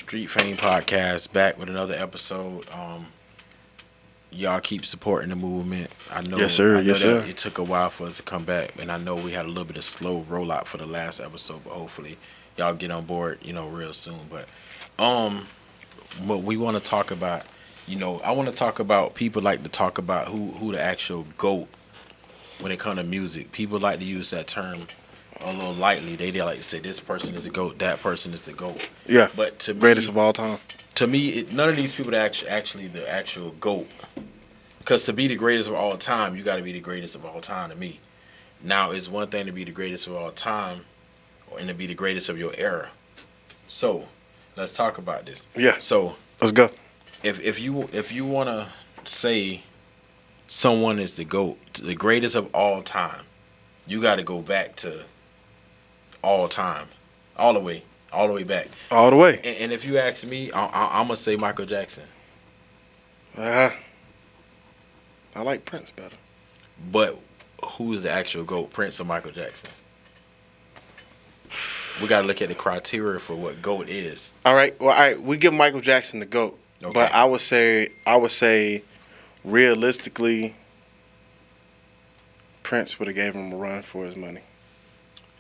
Street Fame Podcast, back with another episode. Y'all keep supporting the movement. I know, Yes, sir. I know Yes, that sir. it took a while for us to come back, and I know we had a little bit of slow rollout for the last episode, but hopefully y'all get on board, real soon. But what we want to talk about, I want to talk about people like to talk about who the actual GOAT when it comes to music. People like to use that term a little lightly. They like to say this person is the GOAT, that person is the GOAT. Yeah. But to Greatest me, of all time. none of these people are actually the actual GOAT. Because to be the greatest of all time, you got to be the greatest of all time to me. Now, it's one thing to be the greatest of all time and to be the greatest of your era. So, let's talk about this. Yeah. So, Let's go. if you want to say someone is the GOAT, the greatest of all time, you got to go back to all time, all the way back. All the way. And if you ask me, I'm gonna say Michael Jackson. I like Prince better. But who's the actual GOAT, Prince or Michael Jackson? We gotta look at the criteria for what GOAT is. All right. Well, all right. We give Michael Jackson the GOAT, Okay. but I would say, realistically, Prince would have gave him a run for his money.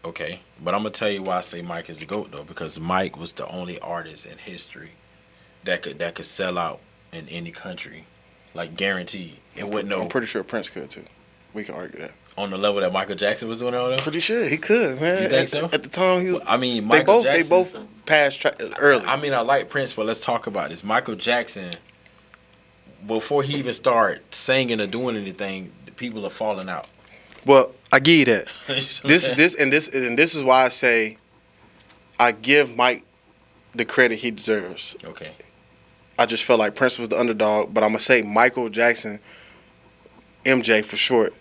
Okay, but I'm gonna tell you why I say Mike is the GOAT though, because Mike was the only artist in history that could sell out in any country, like guaranteed. And what I'm pretty sure Prince could too. We can argue that. on the level that Michael Jackson was doing it on. Pretty sure he could, man. You think so? At the time, he was. I mean, They Michael both Jackson. passed early. I mean, I like Prince, but let's talk about this. Michael Jackson, before he even started singing or doing anything, the people are falling out. Well, I give you that. You know what I'm saying? This is why I say I give Mike the credit he deserves. Okay. I just felt like Prince was the underdog, but I'm gonna say Michael Jackson, MJ for short,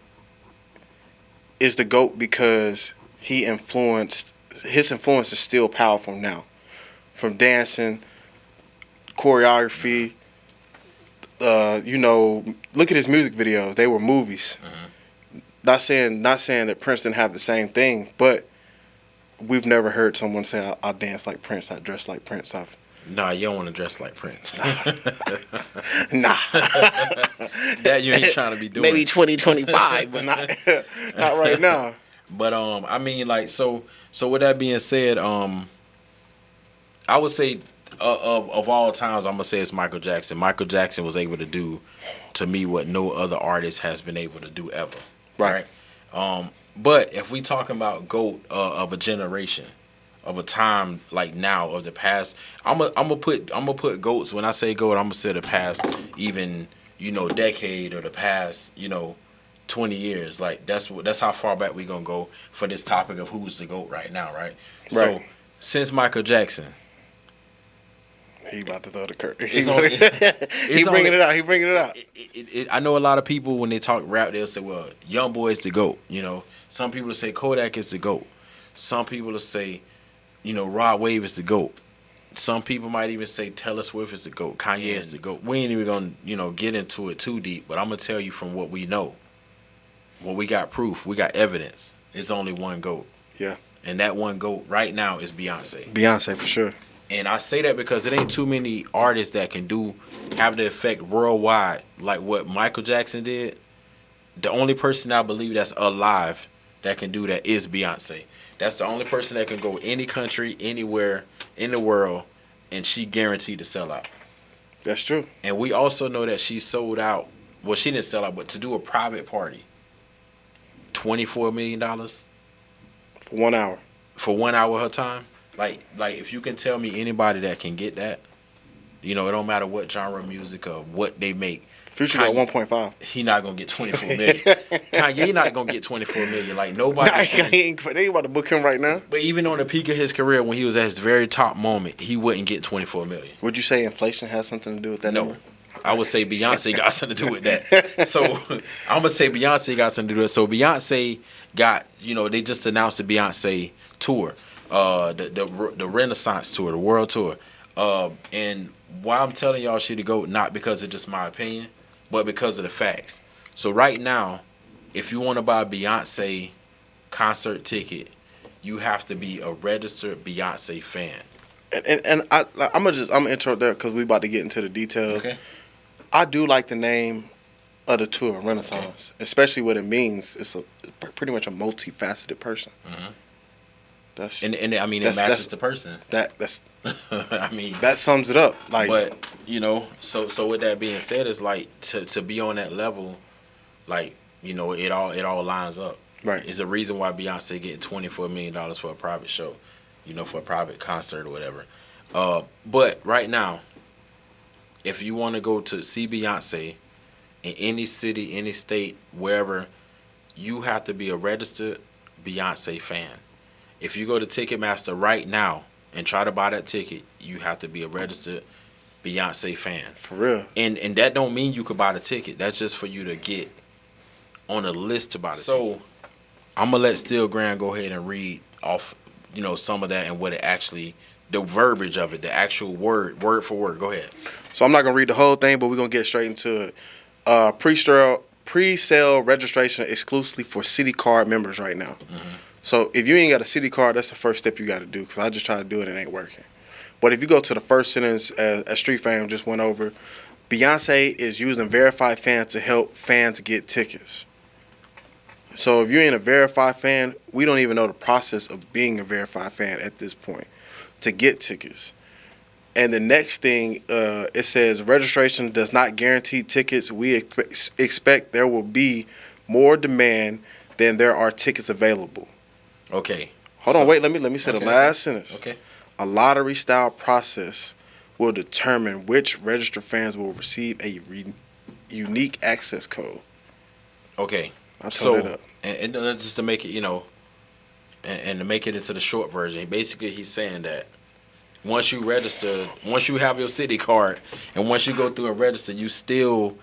is the GOAT because his influence is still powerful now. From dancing, choreography, look at his music videos. They were movies. Mm-hmm. Not saying that Prince didn't have the same thing, but we've never heard someone say, I dance like Prince, I dress like Prince. Nah, you don't want to dress like Prince. Nah. That you ain't trying to be doing. Maybe 2025, but not right now. But I mean, like, so with that being said, I would say of all times, I'm gonna say it's Michael Jackson. Michael Jackson was able to do, to me, what no other artist has been able to do ever. Right. But if we talking about GOAT of a generation, of a time like now, of the past, I'm gonna put GOATs. When I say GOAT, I'm gonna say the past, even decade or the past 20 years. Like that's how far back we gonna go for this topic of who's the GOAT right now, right? So since Michael Jackson, he about to throw the curtain. He bringing it out. He bringing it out. I know a lot of people when they talk rap, they'll say, "Well, Young Boy is the GOAT." Some people will say Kodak is the GOAT. Some people will say, Rod Wave is the GOAT. Some people might even say Taylor Swift is the GOAT. Kanye is the GOAT. We ain't even gonna get into it too deep, but I'm gonna tell you from what we know. Well, we got proof. We got evidence. It's only one GOAT. Yeah. And that one GOAT right now is Beyonce. Beyonce for sure. And I say that because it ain't too many artists that can have the effect worldwide like what Michael Jackson did. The only person I believe that's alive that can do that is Beyonce. That's the only person that can go any country, anywhere in the world, and she guaranteed to sell out. That's true. And we also know that she sold out. Well, she didn't sell out, but to do a private party, $24 million For 1 hour. for 1 hour of her time. Like if you can tell me anybody that can get that, it don't matter what genre of music or what they make. Future got 1.5. He not gonna get 24 million. Kanye not gonna get 24 million. Like nobody. They ain't about to book him right now. But even on the peak of his career, when he was at his very top moment, he wouldn't get 24 million. Would you say inflation has something to do with that? No. number? I would say Beyonce got something to do with that. So I'm gonna say Beyonce got something to do with it. So Beyonce got, they just announced the Beyonce tour, the Renaissance tour, the world tour. And why I'm telling y'all she to go, not because of just my opinion, but because of the facts. So right now, if you want to buy a Beyonce concert ticket, you have to be a registered Beyonce fan. I'm gonna intro there because we about to get into the details. Okay. I do like the name of the tour, Renaissance, especially what it means. It's pretty much a multifaceted person. Hmm. That's And I mean, it matches the person. that's I mean, that sums it up. Like, but so with that being said, it's like to be on that level, like it all lines up. right, It's a reason why Beyonce getting $24 million for a private show, for a private concert or whatever. But right now, if you want to go to see Beyonce in any city, any state, wherever, you have to be a registered Beyonce fan. If you go to Ticketmaster right now and try to buy that ticket, you have to be a registered Beyonce fan. for real. And that don't mean you could buy the ticket. That's just for you to get on a list to buy the ticket. So I'm gonna let Still Grand go ahead and read off, some of that and what it actually, the verbiage of it, the actual word for word. Go ahead. So I'm not gonna read the whole thing, but we're gonna get straight into it. Pre-sale registration exclusively for City Card members right now. Mm-hmm. So if you ain't got a City Card, that's the first step you got to do. Because I just tried to do it and it ain't working. But if you go to the first sentence, as Street Fam just went over, Beyonce is using verified fans to help fans get tickets. So if you ain't a verified fan, we don't even know the process of being a verified fan at this point to get tickets. And the next thing, it says registration does not guarantee tickets. We expect there will be more demand than there are tickets available. Okay. Hold on, wait. Let me say the last sentence. Okay. A lottery style process will determine which registered fans will receive a unique access code. Okay. I told it up. And just to make it, and to make it into the short version, basically he's saying that once you register, once you have your city card, and once you go through and register, you still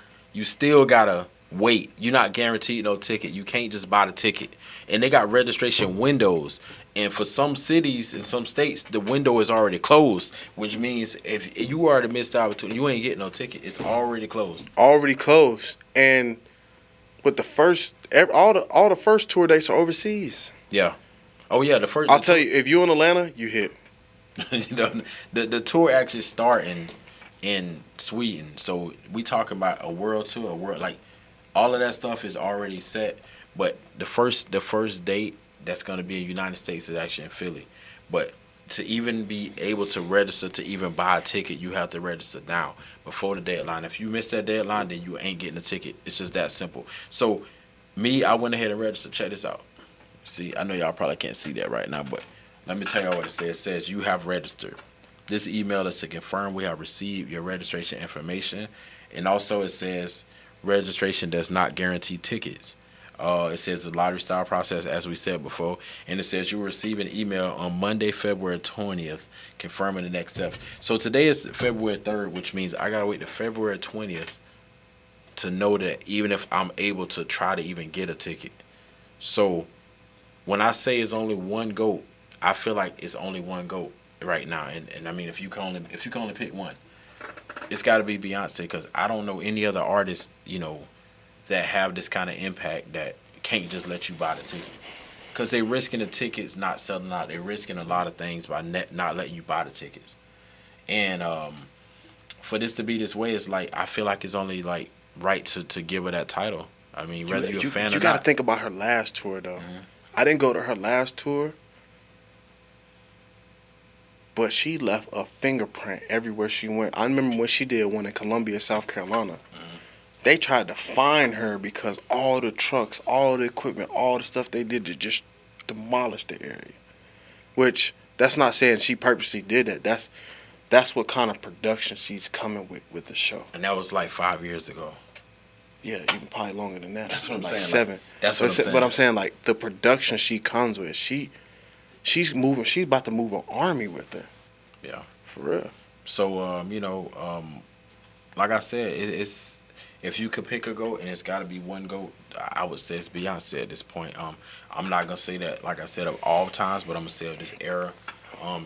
gotta wait. You're not guaranteed no ticket. You can't just buy the ticket. And they got registration windows. And for some cities and some states, the window is already closed, which means if you already missed out, you ain't getting no ticket. It's already closed. Already closed. And with the first, all the first tour dates are overseas. Yeah. Oh yeah, the first. I'll tell you, if you're in Atlanta, you hit. The tour actually starting in Sweden. So we talking about a world tour, like all of that stuff is already set. But the first date that's going to be in the United States is actually in Philly. But to even be able to register, to even buy a ticket, you have to register now before the deadline. If you miss that deadline, then you ain't getting a ticket. It's just that simple. So I went ahead and registered. Check this out. See, I know y'all probably can't see that right now, but let me tell y'all what it says. It says you have registered. This email is to confirm we have received your registration information. And also it says registration does not guarantee tickets. It says the lottery style process, as we said before. And it says you will receive an email on Monday, February 20th, confirming the next steps. So today is February 3rd, which means I got to wait to February 20th to know that even if I'm able to try to even get a ticket. So when I say it's only one GOAT, I feel like it's only one GOAT right now. And I mean, if you can only pick one, it's got to be Beyonce, because I don't know any other artist, that have this kind of impact that can't just let you buy the ticket. Because they risking the tickets not selling out. They're risking a lot of things by not letting you buy the tickets. And for this to be this way, it's like I feel like it's only like right to give her that title. I mean, whether you're a fan or not. You got to think about her last tour, though. Mm-hmm. I didn't go to her last tour, but she left a fingerprint everywhere she went. I remember when she did one in Columbia, South Carolina. Mm-hmm. They tried to find her because all the trucks, all the equipment, all the stuff they did to just demolish the area. Which, that's not saying she purposely did that. That's what kind of production she's coming with the show. And that was like 5 years ago. Yeah, even probably longer than that. That's what I'm saying. 7. Like, that's what I'm saying. But I'm saying, like, the production she comes with, she's moving. She's about to move an army with her. Yeah, for real. So like I said, it's if you could pick a GOAT and it's got to be one GOAT, I would say it's Beyonce at this point. I'm not gonna say that, like I said, of all times, but I'm gonna say of this era.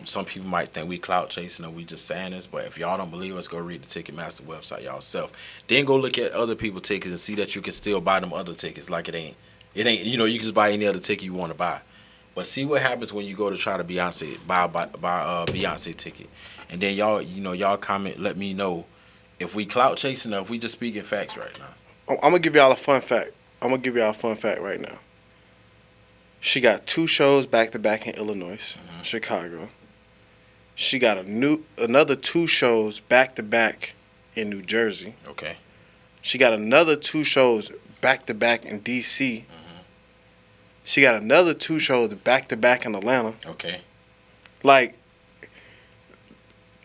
Some people might think we clout chasing or we just saying this, but if y'all don't believe us, go read the Ticketmaster website yourself. Then go look at other people's tickets and see that you can still buy them other tickets. Like it ain't. You can just buy any other ticket you want to buy. But see what happens when you go to try to buy Beyonce ticket, and then y'all comment, let me know if we clout chasing or if we just speaking facts right now. I'm gonna give y'all a fun fact. Right now. She got 2 shows back to back in Illinois, Chicago. She got another 2 shows back to back in New Jersey. Okay. She got another 2 shows back to back in DC. She got another 2 shows back to back in Atlanta. Okay. Like,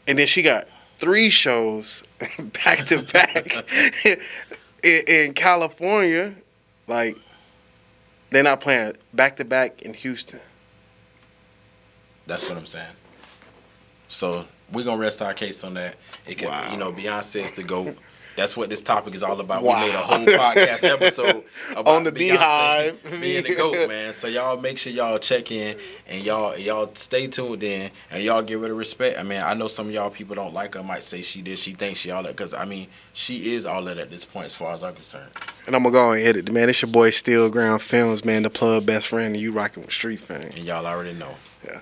and then she got 3 shows back to back in California. Like, they're not playing back to back in Houston. That's what I'm saying. So we're gonna rest our case on that. It can, Wow. Beyonce is the GOAT. That's what this topic is all about. Wow. We made a whole podcast episode about On the Beyonce Beehive. being the GOAT, man. So y'all make sure y'all check in and y'all stay tuned in and y'all give her the respect. I mean, I know some of y'all people don't like her, might say she thinks she all that, because I mean, she is all that at this point as far as I'm concerned. And I'm gonna go and hit it, man. It's your boy Steel Ground Films, man. The plug best friend, and you rocking with Street Fame. And y'all already know. Yeah.